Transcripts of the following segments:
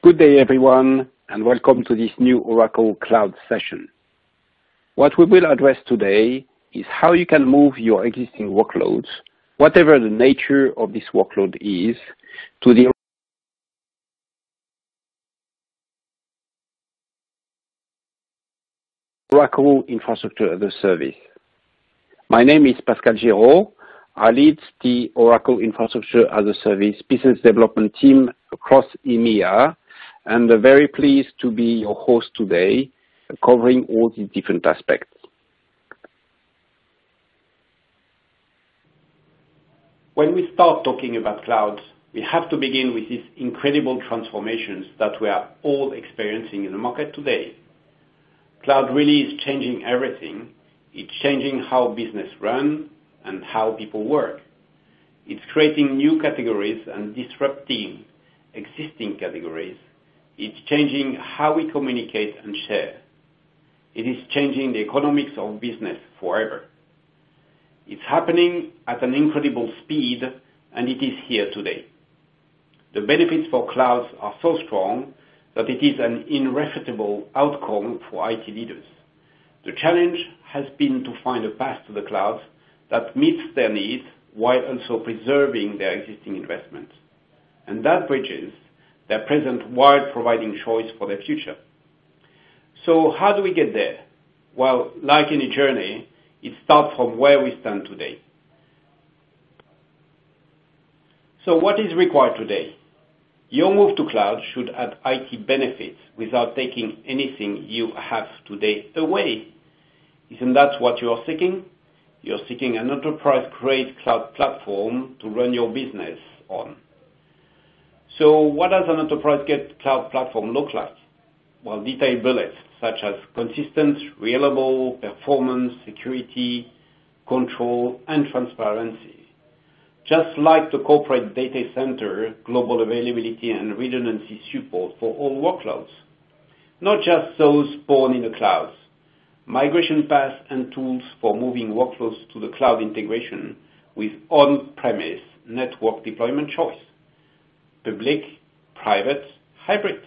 Good day, everyone, and welcome to this new Oracle Cloud session. What we will address today is how you can move your existing workloads, whatever the nature of this workload is, to the Oracle Infrastructure as a Service. My name is Pascal Giraud. I lead the Oracle Infrastructure as a Service business development team across EMEA, and I'm very pleased to be your host today, covering all these different aspects. When we start talking about clouds, we have to begin with these incredible transformations that we are all experiencing in the market today. Cloud really is changing everything. It's changing how business run and how people work. It's creating new categories and disrupting existing categories. It's changing how we communicate and share. It is changing the economics of business forever. It's happening at an incredible speed, and it is here today. The benefits for clouds are so strong that it is an irrefutable outcome for IT leaders. The challenge has been to find a path to the cloud that meets their needs while also preserving their existing investments. And that bridges their present while providing choice for their future. So how do we get there? Well, like any journey, it starts from where we stand today. So what is required today? Your move to cloud should add IT benefits without taking anything you have today away. Isn't that what you are seeking? You're seeking an enterprise-grade cloud platform to run your business on. So what does an enterprise-grade cloud platform look like? Well, detailed bullets such as consistent, reliable performance, security, control, and transparency. Just like the corporate data center, global availability and redundancy support for all workloads. Not just those born in the clouds. Migration paths and tools for moving workloads to the cloud integration with on-premise network deployment choice. Public, private, hybrid.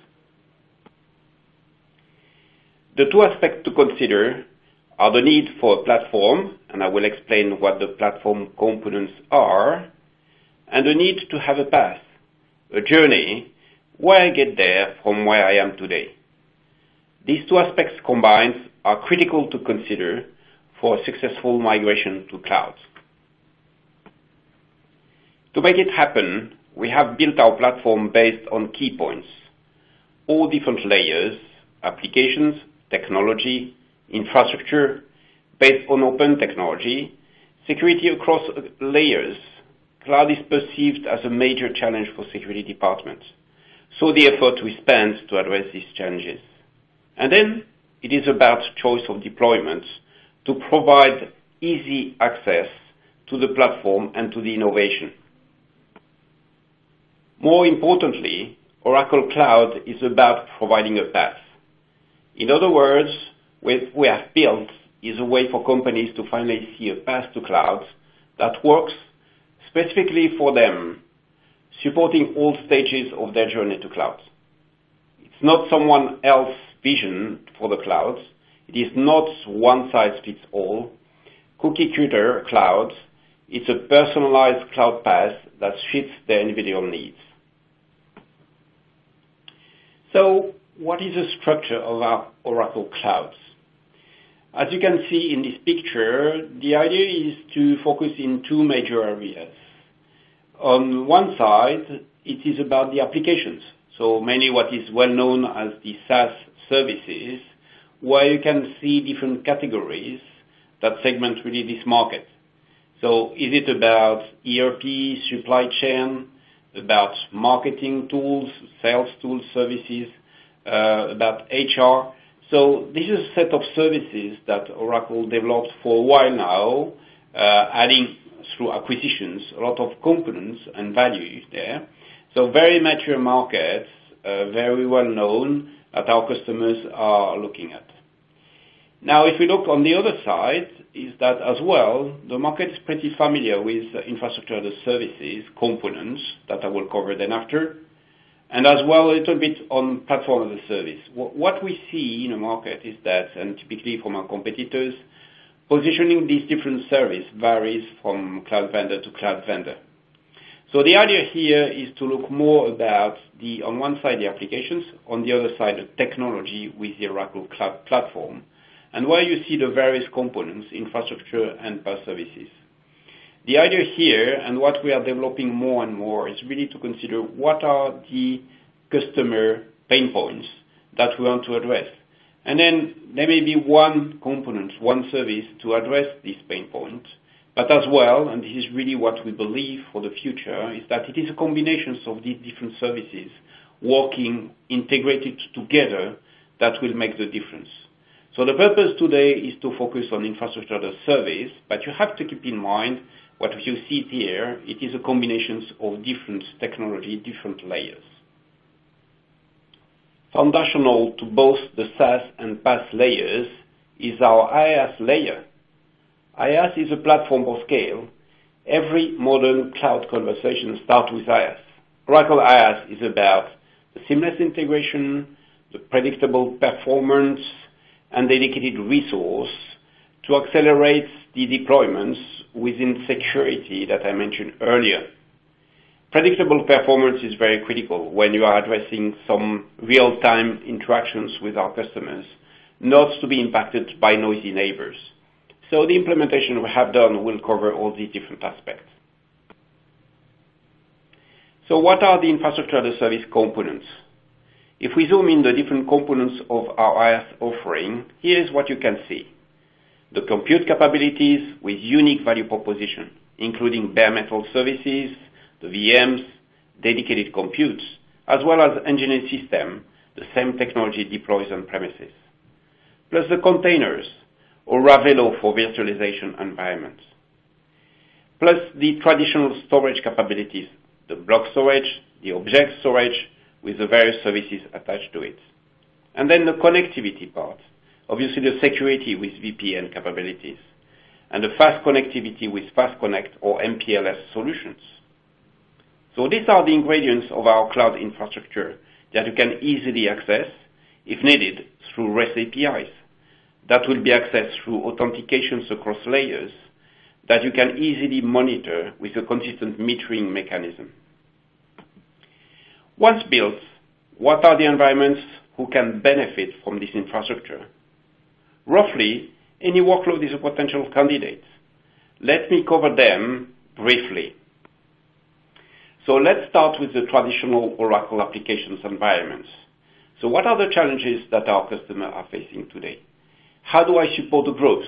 The two aspects to consider are the need for a platform, and I will explain what the platform components are, and the need to have a path, a journey, where I get there from where I am today. These two aspects combined are critical to consider for a successful migration to cloud. To make it happen, we have built our platform based on key points. All different layers, applications, technology, infrastructure, based on open technology, security across layers. Cloud is perceived as a major challenge for security departments. So the effort we spend to address these challenges. And then it is about choice of deployments to provide easy access to the platform and to the innovation. More importantly, Oracle Cloud is about providing a path. In other words, what we have built is a way for companies to finally see a path to cloud that works specifically for them, supporting all stages of their journey to cloud. It's not someone else's vision for the cloud. It is not one-size-fits-all, cookie-cutter cloud. It's a personalized cloud path that fits their individual needs. So, what is the structure of our Oracle Clouds? As you can see in this picture, the idea is to focus in two major areas. On one side, it is about the applications. So mainly what is well known as the SaaS services, where you can see different categories that segment really this market. So is it about ERP, supply chain, about marketing tools, sales tools, services, about HR? So this is a set of services that Oracle developed for a while now, adding through acquisitions a lot of components and value there. So very mature markets, very well known that our customers are looking at. Now, if we look on the other side, is that as well, the market is pretty familiar with infrastructure as a services components that I will cover then after, and as well a little bit on platform as a service. What we see in the market is that, and typically from our competitors, positioning these different services varies from cloud vendor to cloud vendor. So the idea here is to look more about on one side the applications, on the other side the technology with the Oracle Cloud Platform, and where you see the various components, infrastructure and PaaS services. The idea here, and what we are developing more and more, is really to consider what are the customer pain points that we want to address. And then there may be one component, one service to address this pain point, but as well, and this is really what we believe for the future, is that it is a combination of these different services working integrated together that will make the difference. So the purpose today is to focus on infrastructure as a service, but you have to keep in mind what you see here, it is a combination of different technology, different layers. Foundational to both the SaaS and PaaS layers is our IaaS layer. IaaS is a platform for scale. Every modern cloud conversation starts with IaaS. Oracle IaaS is about the seamless integration, the predictable performance, and dedicated resource to accelerate the deployments within security that I mentioned earlier. Predictable performance is very critical when you are addressing some real-time interactions with our customers, not to be impacted by noisy neighbors. So the implementation we have done will cover all these different aspects. So what are the infrastructure as a service components? If we zoom in the different components of our IaaS offering, here's what you can see. The compute capabilities with unique value proposition, including bare metal services, the VMs, dedicated computes, as well as engineered system, the same technology deploys on premises. Plus the containers, or Ravelo for virtualization environments. Plus the traditional storage capabilities, the block storage, the object storage, with the various services attached to it. And then the connectivity part, obviously the security with VPN capabilities, and the fast connectivity with Fast Connect or MPLS solutions. So these are the ingredients of our cloud infrastructure that you can easily access, if needed, through REST APIs. That will be accessed through authentications across layers that you can easily monitor with a consistent metering mechanism. Once built, what are the environments who can benefit from this infrastructure? Roughly, any workload is a potential candidate. Let me cover them briefly. So let's start with the traditional Oracle applications environments. So what are the challenges that our customers are facing today? How do I support the growth?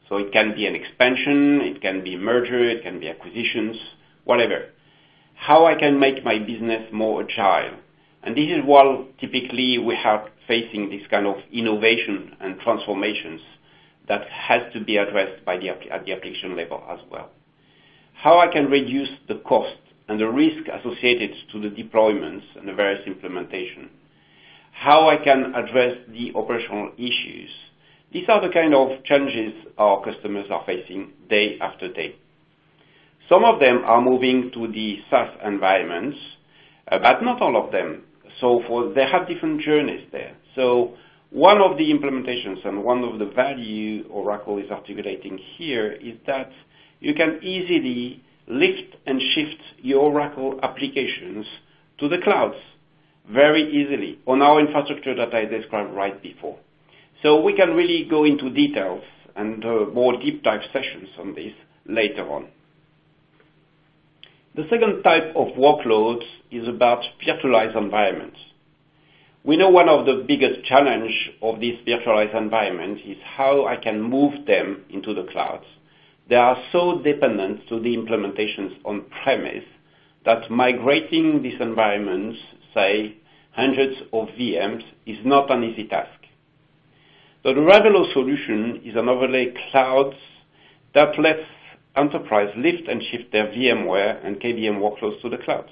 So it can be an expansion, it can be merger, it can be acquisitions, whatever. How I can make my business more agile. And this is what typically we are facing this kind of innovation and transformations that has to be addressed at the application level as well. How I can reduce the cost and the risk associated to the deployments and the various implementation. How I can address the operational issues. These are the kind of challenges our customers are facing day after day. Some of them are moving to the SaaS environments, but not all of them. So they have different journeys there. So one of the implementations and one of the value Oracle is articulating here is that you can easily lift and shift your Oracle applications to the clouds very easily on our infrastructure that I described right before. So we can really go into details and more deep dive sessions on this later on. The second type of workloads is about virtualized environments. We know one of the biggest challenge of this virtualized environment is how I can move them into the clouds. They are so dependent to the implementations on premise that migrating these environments, say hundreds of VMs, is not an easy task. So the Ravelo solution is an overlay cloud that lets enterprise lift and shift their VMware and KVM workloads to the clouds.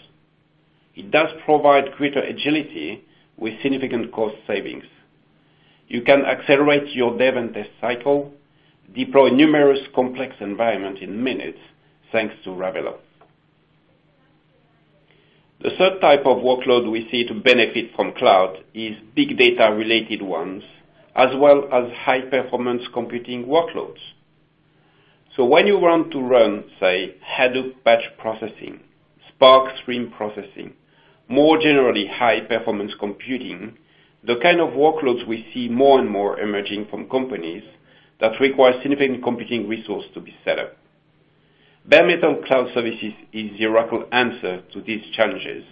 It does provide greater agility with significant cost savings. You can accelerate your dev and test cycle, deploy numerous complex environments in minutes thanks to Ravelo. The third type of workload we see to benefit from cloud is big data related ones, as well as high performance computing workloads. So when you want to run, say, Hadoop batch processing, Spark stream processing, more generally high performance computing, the kind of workloads we see more and more emerging from companies that require significant computing resource to be set up. Bare metal cloud services is the Oracle answer to these challenges,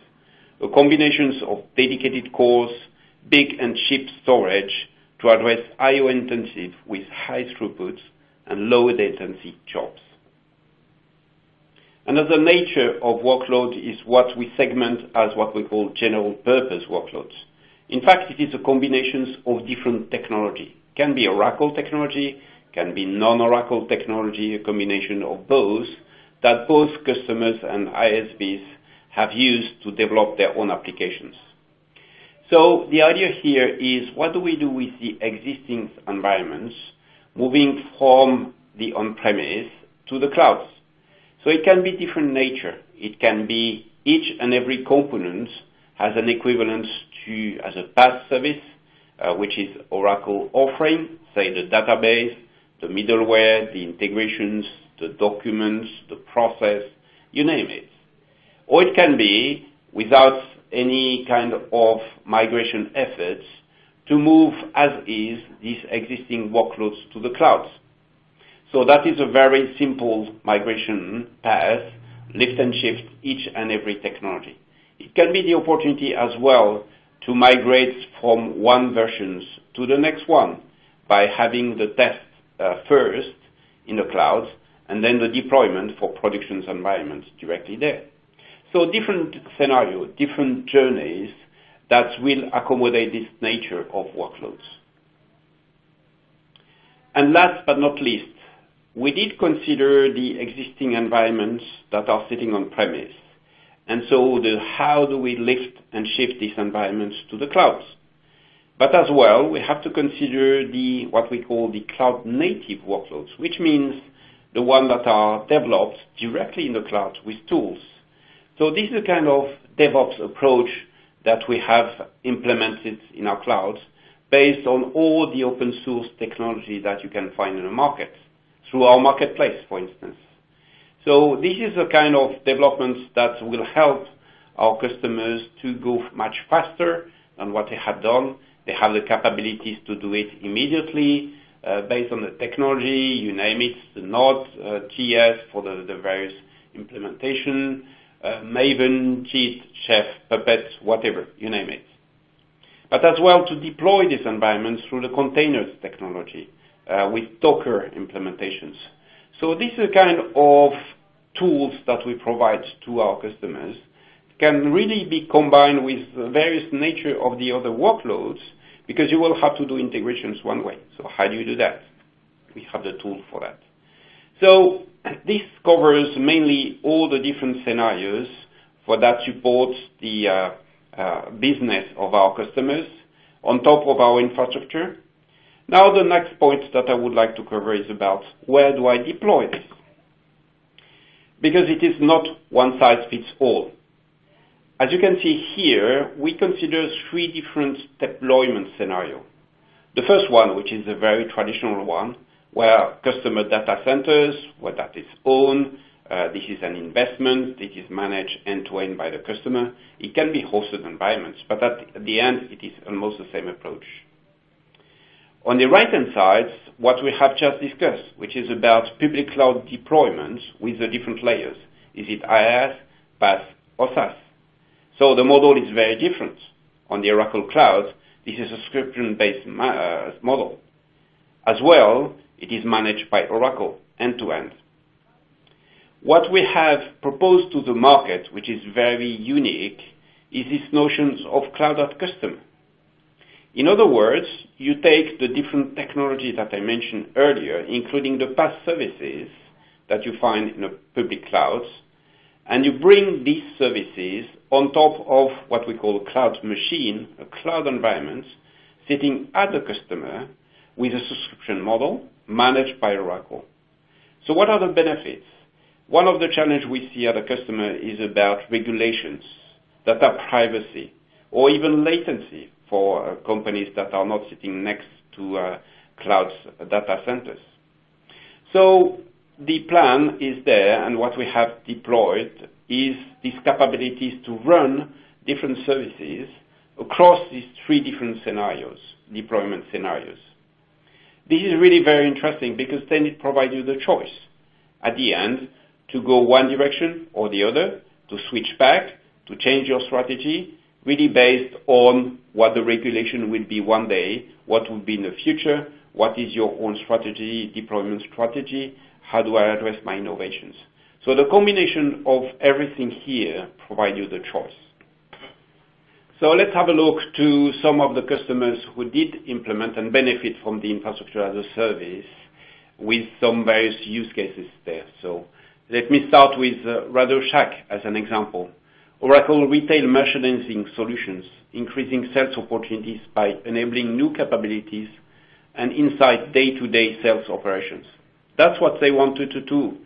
a combination of dedicated cores, big and cheap storage to address I/O intensive with high throughput and low latency jobs. Another nature of workload is what we segment as what we call general purpose workloads. In fact, it is a combination of different technology. It can be Oracle technology, can be non-Oracle technology, a combination of both that both customers and ISVs have used to develop their own applications. So the idea here is, what do we do with the existing environments moving from the on-premise to the clouds? So it can be different nature. It can be each and every component has an equivalent to as a PaaS service, which is Oracle offering, say the database, the middleware, the integrations, the documents, the process, you name it. Or it can be without any kind of migration efforts to move as is these existing workloads to the clouds. So that is a very simple migration path, lift and shift each and every technology. It can be the opportunity as well to migrate from one versions to the next one by having the test first in the clouds and then the deployment for production environments directly there. So different scenarios, different journeys that will accommodate this nature of workloads. And last but not least, we did consider the existing environments that are sitting on premise. And so how do we lift and shift these environments to the clouds? But as well, we have to consider what we call the cloud native workloads, which means the ones that are developed directly in the cloud with tools. So this is a kind of DevOps approach that we have implemented in our clouds based on all the open source technology that you can find in the market, through our marketplace, for instance. So this is a kind of developments that will help our customers to go much faster than what they have done. They have the capabilities to do it immediately based on the technology, you name it, the Node, GS for the various implementation, Maven, Git, Chef, Puppet, whatever, you name it. But as well to deploy these environments through the containers technology with Docker implementations. So this is a kind of tools that we provide to our customers. It can really be combined with the various nature of the other workloads because you will have to do integrations one way. So how do you do that? We have the tool for that. So this covers mainly all the different scenarios for that supports the business of our customers on top of our infrastructure. Now the next point that I would like to cover is about where do I deploy this? Because it is not one size fits all. As you can see here, we consider 3 different deployment scenarios. The first one, which is a very traditional one, where customer data centers, where that is owned, this is an investment, this is managed end-to-end by the customer. It can be hosted environments, but at the end, it is almost the same approach. On the right-hand side, what we have just discussed, which is about public cloud deployments with the different layers. Is it IaaS, PaaS, or SaaS? So the model is very different. On the Oracle Cloud, this is a subscription-based model. As well, it is managed by Oracle end-to-end. What we have proposed to the market, which is very unique, is this notion of cloud at custom. In other words, you take the different technology that I mentioned earlier, including the PaaS services that you find in the public clouds, and you bring these services on top of what we call a cloud machine, a cloud environment, sitting at the customer with a subscription model managed by Oracle. So what are the benefits? One of the challenges we see at the customer is about regulations. data privacy, or even latency for companies that are not sitting next to cloud data centers. So the plan is there, and what we have deployed is these capabilities to run different services across these three different scenarios, deployment scenarios. This is really very interesting because then it provides you the choice at the end to go one direction or the other, to switch back, to change your strategy, really based on what the regulation will be one day, what will be in the future, what is your own strategy, deployment strategy, how do I address my innovations. So the combination of everything here provides you the choice. So let's have a look to some of the customers who did implement and benefit from the infrastructure as a service with some various use cases there. So let me start with Radio Shack as an example. Oracle Retail Merchandising Solutions, increasing sales opportunities by enabling new capabilities and inside day-to-day sales operations. That's what they wanted to do.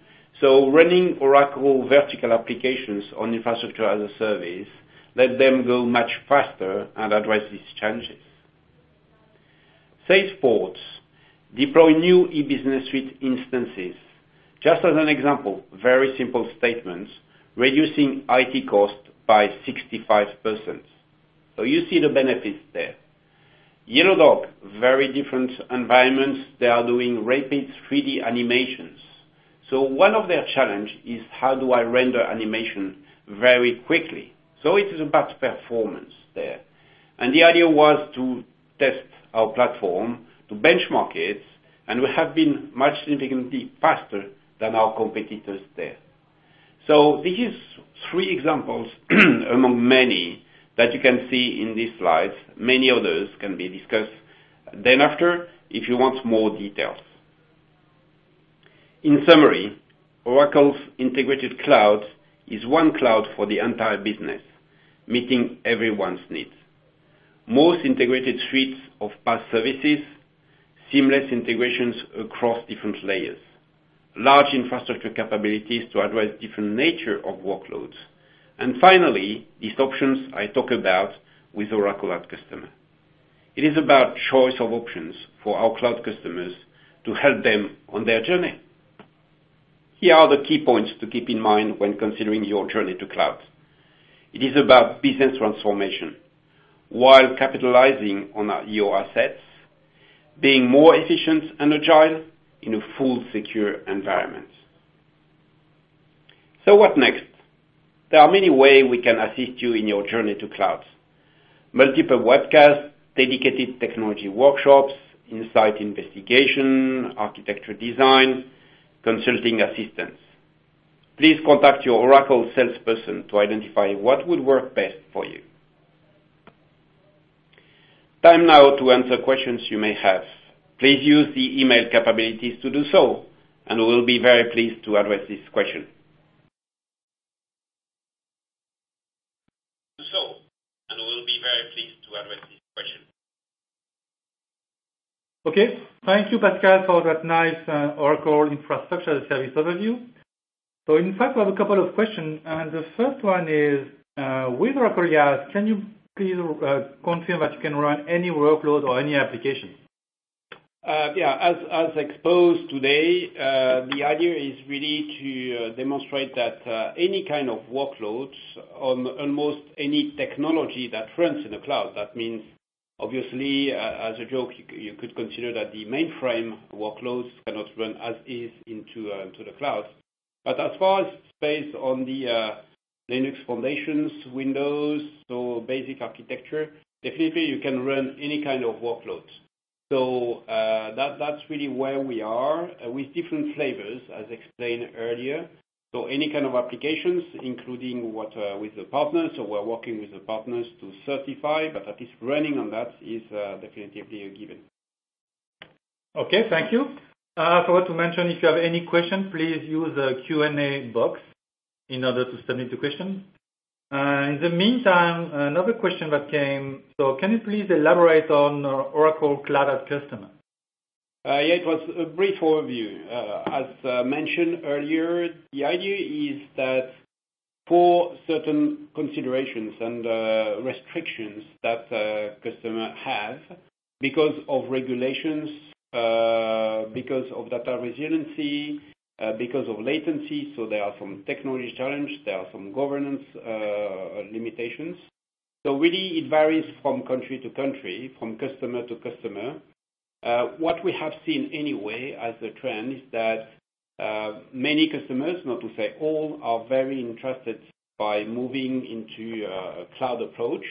So running Oracle vertical applications on infrastructure as a service let them go much faster and address these challenges. Salesforce deploy new e-business suite instances. Just as an example, very simple statements, reducing IT cost by 65%. So you see the benefits there. Yellow Dog, very different environments. They are doing rapid 3D animations. So one of their challenge is how do I render animation very quickly? So it is about performance there. And the idea was to test our platform, to benchmark it, and we have been much significantly faster than our competitors there. So this is three examples among many that you can see in these slides. Many others can be discussed then after if you want more details. In summary, Oracle's integrated cloud is one cloud for the entire business, meeting everyone's needs. Most integrated suites of PaaS services, seamless integrations across different layers, large infrastructure capabilities to address different nature of workloads, and finally, these options I talk about with Oracle at Customer. It is about choice of options for our cloud customers to help them on their journey. Here are the key points to keep in mind when considering your journey to cloud. It is about business transformation, while capitalizing on your assets, being more efficient and agile in a full secure environment. So what next? There are many ways we can assist you in your journey to cloud. Multiple webcasts, dedicated technology workshops, insight investigation, architecture design, consulting assistance. Please contact your Oracle salesperson to identify what would work best for you. Time now to answer questions you may have. Please use the email capabilities to do so, and we will be very pleased to address this question. Okay, thank you, Pascal, for that nice Oracle Infrastructure as a Service overview. So in fact, we have a couple of questions, and the first one is, with Oracle IaaS, can you please confirm that you can run any workload or any application? As exposed today, the idea is really to demonstrate that any kind of workloads on almost any technology that runs in the cloud, that means obviously, as a joke, you could consider that the mainframe workloads cannot run as is into the cloud. But as far as based on the Linux foundations, Windows, so basic architecture, definitely you can run any kind of workloads. So that's really where we are with different flavors, as explained earlier. So any kind of applications, including what with the partners, so we're working with the partners to certify, but at least running on that is definitively a given. Okay, thank you. I forgot to mention, if you have any question, please use the Q&A box in order to submit the question. In the meantime, another question that came, so can you please elaborate on Oracle Cloud at Customer? It was a brief overview. As mentioned earlier, the idea is that for certain considerations and restrictions that customers have because of regulations, because of data resiliency, because of latency. So there are some technology challenges, there are some governance limitations. So really it varies from country to country, from customer to customer. What we have seen anyway as a trend is that many customers, not to say all, are very interested by moving into a cloud approach.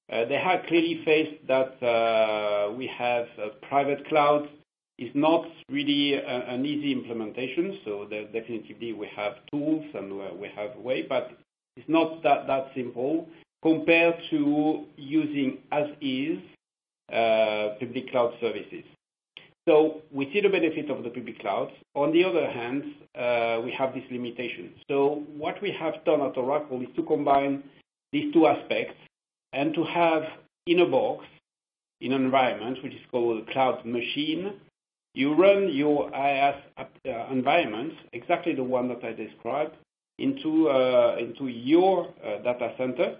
They have clearly faced that we have a private cloud is not really an easy implementation, so definitely we have tools and we have a way, but it's not that simple compared to using as is public cloud services. So we see the benefit of the public clouds. On the other hand, we have this limitation. So what we have done at Oracle is to combine these two aspects and to have in a box, in an environment which is called a cloud machine. You run your IaaS environment, exactly the one that I described, into your data center,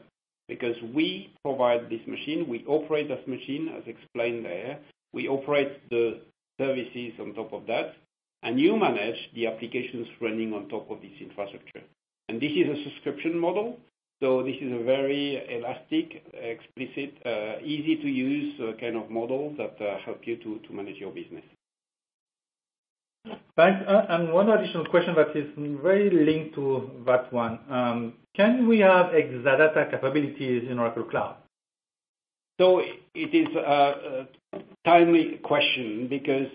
because we provide this machine, we operate this machine as explained there, we operate the services on top of that, and you manage the applications running on top of this infrastructure. And this is a subscription model, so this is a very elastic, explicit, easy to use kind of model that help you to manage your business. Thanks. And one additional question that is very linked to that one. Can we have Exadata capabilities in Oracle Cloud? So it is a timely question because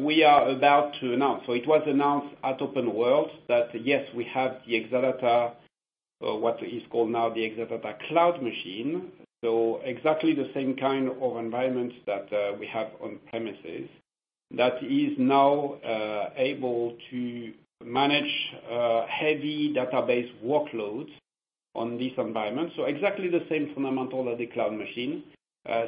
we are about to announce. So it was announced at Open World that yes, we have the Exadata, what is called now the Exadata Cloud Machine. So exactly the same kind of environment that we have on premises that is now able to manage heavy database workloads on this environment. So exactly the same fundamental as the cloud machine,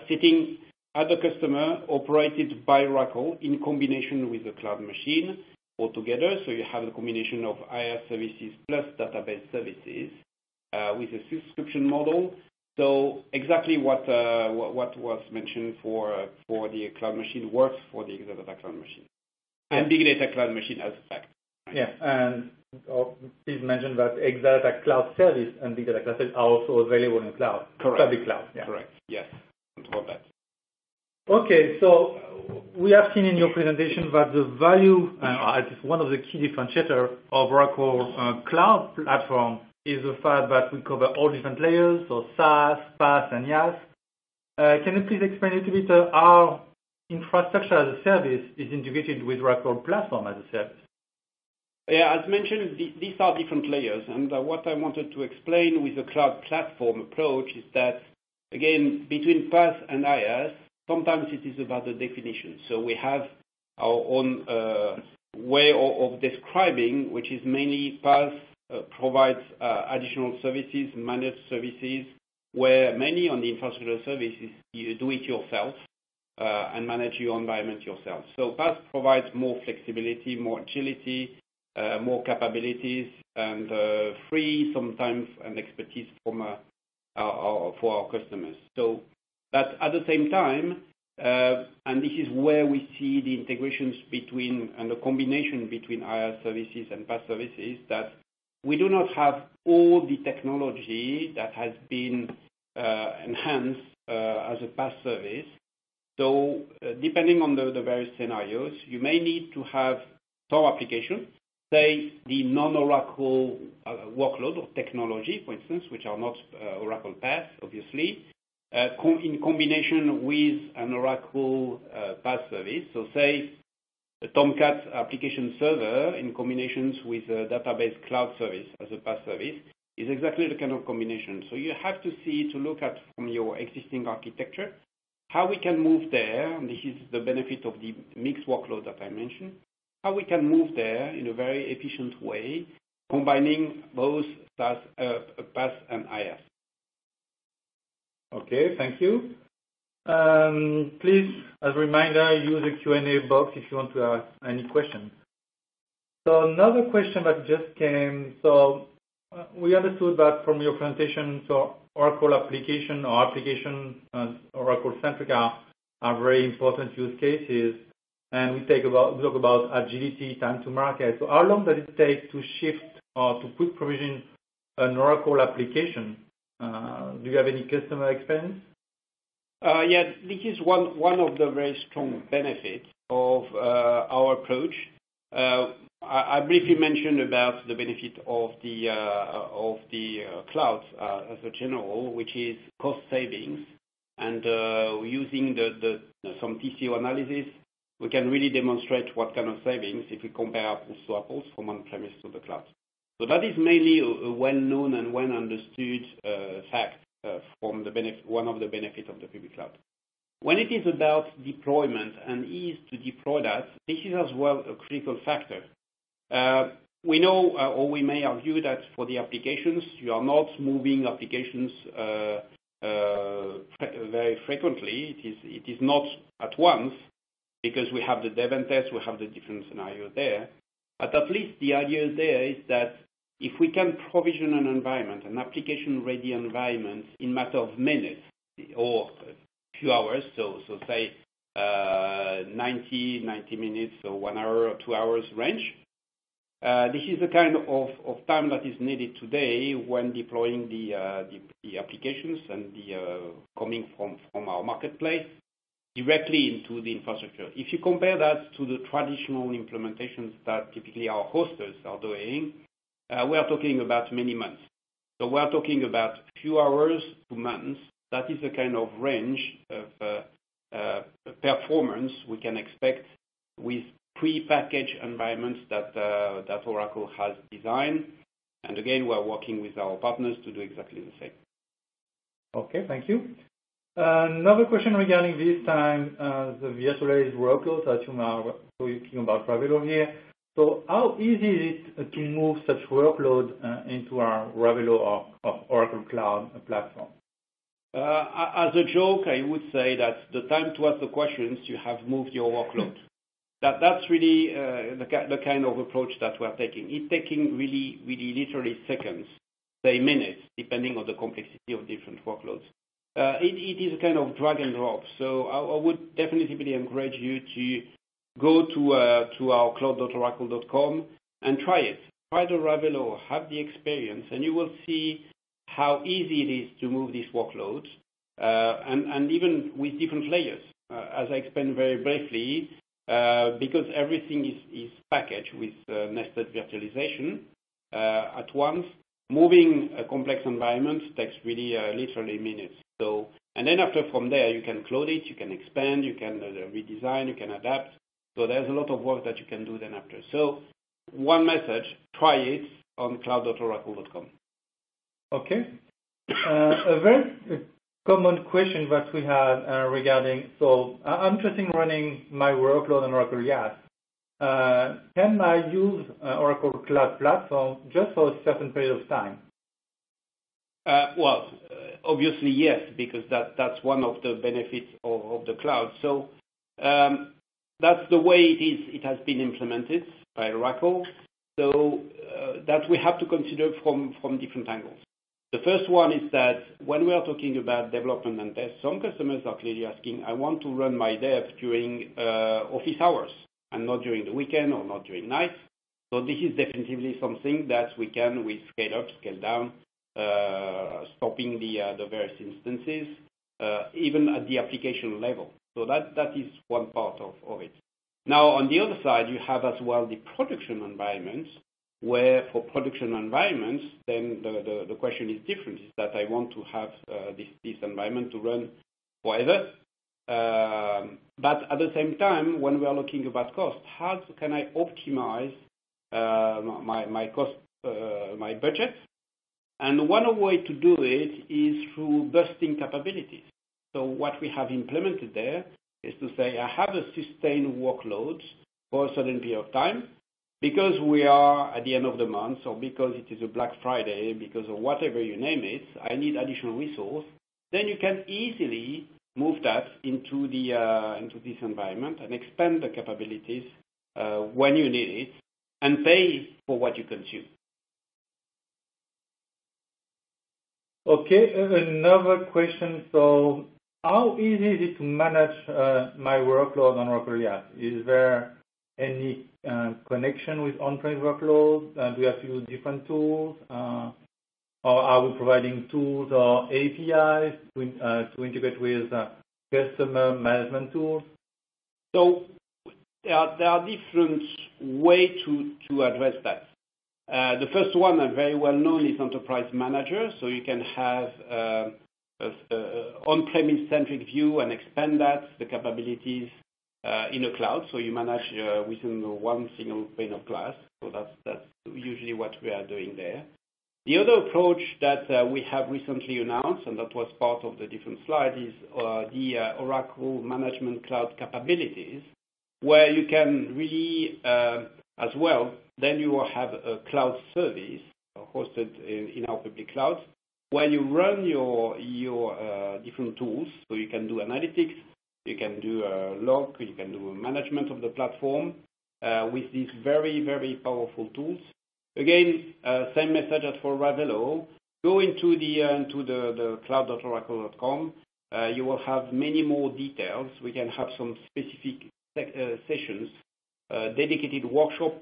sitting at the customer, operated by Oracle in combination with the cloud machine altogether. So you have the combination of IaaS services plus database services with a subscription model. So exactly what was mentioned for the cloud machine works for the Exadata cloud machine and big data cloud machine as a fact. Right? Yeah, and please mention that Exadata cloud service and big data cloud service are also available in cloud. Correct. Public cloud. Yeah. Correct. Yes. On top of that. Okay, so we have seen in your presentation that the value, is one of the key differentiators of Oracle Cloud Platform is the fact that we cover all different layers, so SaaS, PaaS, and IaaS. Can you please explain a little bit how infrastructure as a service is integrated with Oracle Platform as a service? Yeah, as mentioned, these are different layers. And what I wanted to explain with the cloud platform approach is that, again, between PaaS and IaaS, sometimes it is about the definition. So we have our own way of describing, which is mainly PaaS provides additional services, managed services, where many on the infrastructure services, you do it yourself and manage your environment yourself. So PaaS provides more flexibility, more agility, more capabilities, and free sometimes and expertise from for our customers. So that at the same time, and this is where we see the integrations between and the combination between IaaS services and PaaS services, that we do not have all the technology that has been enhanced as a PaaS service. So depending on the various scenarios, you may need to have some application, say the non-Oracle workload or technology, for instance, which are not Oracle PaaS, obviously, in combination with an Oracle PaaS service. So say a Tomcat application server in combinations with a database cloud service as a PaaS service is exactly the kind of combination. So you have to look at from your existing architecture, how we can move there, and this is the benefit of the mixed workload that I mentioned, how we can move there in a very efficient way, combining both PaaS and IaaS. Okay, thank you. Please, as a reminder, use the Q&A box if you want to ask any questions. So another question that just came. So we understood that from your presentation, so Oracle application or Oracle-centric are very important use cases. And we talk about agility, time to market. So how long does it take to shift or to quick provision an Oracle application? Do you have any customer experience? Yeah, this is one of the very strong benefits of our approach. I briefly mentioned about the benefit of the cloud as a general, which is cost savings, and using some TCO analysis, we can really demonstrate what kind of savings if we compare apples to apples from on-premise to the cloud. So that is mainly a well-known and well-understood fact from one of the benefits of the public cloud. When it is about deployment and ease to deploy that, this is as well a critical factor. We know, or we may argue that for the applications, you are not moving applications very frequently. It is not at once, because we have the dev and test, we have the different scenarios there. But at least the idea there is that if we can provision an environment, an application-ready environment, in matter of minutes or a few hours, so say 90 minutes or 1 hour or 2 hours range, this is the kind of time that is needed today when deploying the applications and coming from our marketplace directly into the infrastructure. If you compare that to the traditional implementations that typically our hosters are doing, we are talking about many months. So we are talking about few hours to months. That is the kind of range of performance we can expect with pre-packaged environments that Oracle has designed. And again, we are working with our partners to do exactly the same. Okay, thank you. Another question regarding this time, the virtualized workloads that you are talking about Ravelo here. So how easy is it to move such workload into our Ravelo or Oracle Cloud platform? As a joke, I would say that the time to ask the questions, you have moved your workload. That's really the kind of approach that we're taking. It's taking really literally seconds, say minutes, depending on the complexity of different workloads. It is a kind of drag and drop. So I would definitely encourage you to go to our cloud.oracle.com and try it. Try the Ravelo, have the experience, and you will see how easy it is to move these workloads, and even with different layers. As I explained very briefly, because everything is packaged with nested virtualization at once, moving a complex environment takes really literally minutes. So, and then from there, you can clone it, you can expand, you can redesign, you can adapt. So there's a lot of work that you can do then after. So one message, try it on cloud.oracle.com. Okay. A very common question that we have regarding, so I'm interested in running my workload on Oracle IaaS. Can I use Oracle Cloud Platform just for a certain period of time? Well, obviously yes, because that's one of the benefits of the cloud. So that's the way it has been implemented by Oracle. So that we have to consider from different angles. The first one is that when we are talking about development and test, some customers are clearly asking, I want to run my dev during office hours and not during the weekend or not during night. So this is definitely something that we can scale up, scale down, stopping the various instances, even at the application level. So that is one part of it. Now, on the other side, you have as well the production environments, where for production environments, then the question is different, is that I want to have this environment to run forever. But at the same time, when we are looking about cost, how can I optimize my cost, my budget? And one way to do it is through bursting capabilities. So what we have implemented there is to say I have a sustained workload for a certain period of time, because we are at the end of the month, or because it is a Black Friday, because of whatever you name it, I need additional resource. Then you can easily move that into this environment and expand the capabilities when you need it, and pay for what you consume. Okay, another question. So how easy is it to manage my workload on Oracle IaaS? Is there any connection with on-premise workloads? Do we have to use different tools? Or are we providing tools or APIs to integrate with customer management tools? So there are different ways to address that. The first one, very well known, is Enterprise Manager. So you can have on-premise centric view and expand that, the capabilities in a cloud. So you manage within one single pane of glass. So that's usually what we are doing there. The other approach that we have recently announced, and that was part of the different slide, is the Oracle Management Cloud capabilities, where you can really, as well, then you will have a cloud service hosted in our public cloud, where you run your different tools. So you can do analytics, you can do log, you can do management of the platform with these very, very powerful tools. Again, same message as for Ravelo. Go into the cloud.oracle.com. You will have many more details. We can have some specific sessions, dedicated workshop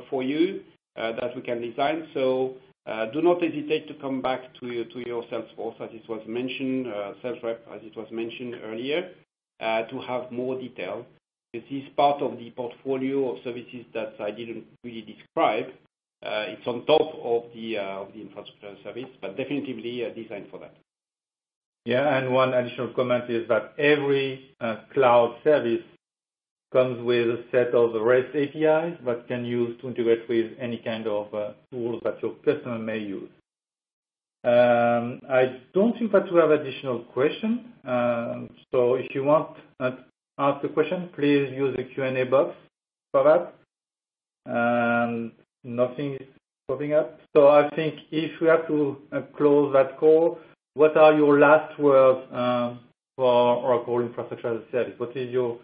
for you that we can design. So do not hesitate to come back to your sales force, as it was mentioned, sales rep, as it was mentioned earlier, to have more detail. This is part of the portfolio of services that I didn't really describe. It's on top of the infrastructure service, but definitely designed for that. Yeah, and one additional comment is that every cloud service comes with a set of REST APIs that can use to integrate with any kind of tools that your customer may use. I don't think that we have additional questions. So if you want to ask a question, please use the Q&A box for that. And nothing is popping up. So I think if we have to close that call, what are your last words for Oracle Infrastructure as a Service? What is your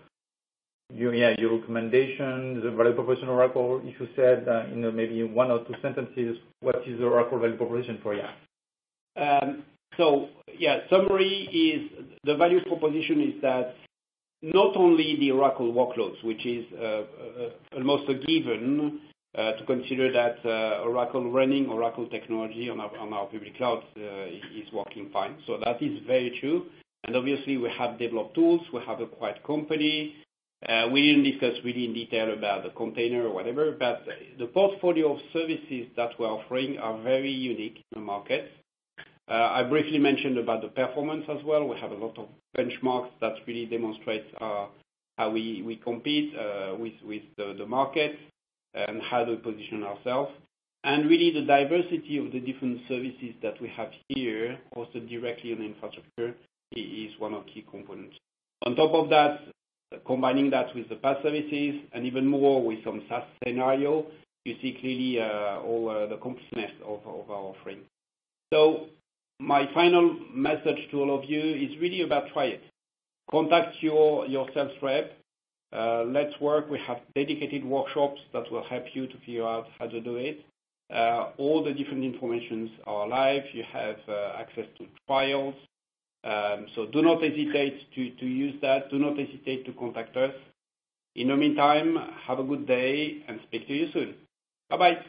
recommendation, the value proposition of Oracle? If you said in maybe one or two sentences, what is the Oracle value proposition for you? Summary is the value proposition is that not only the Oracle workloads, which is almost a given, to consider that Oracle running Oracle technology on our public cloud is working fine. So that is very true. And obviously we have developed tools, we have acquired company. We didn't discuss really in detail about the container or whatever, but the portfolio of services that we're offering are very unique in the market. I briefly mentioned about the performance as well. We have a lot of benchmarks that really demonstrate how we compete with the market and how do we position ourselves. And really the diversity of the different services that we have here, also directly on the infrastructure, is one of the key components. On top of that, combining that with the PaaS services and even more with some SaaS scenario, you see clearly all the completeness of our offering. So my final message to all of you is really about try it. Contact your sales rep. Let's work. We have dedicated workshops that will help you to figure out how to do it. All the different informations are live. You have access to trials. So do not hesitate to use that. Do not hesitate to contact us. In the meantime, have a good day and speak to you soon. Bye-bye.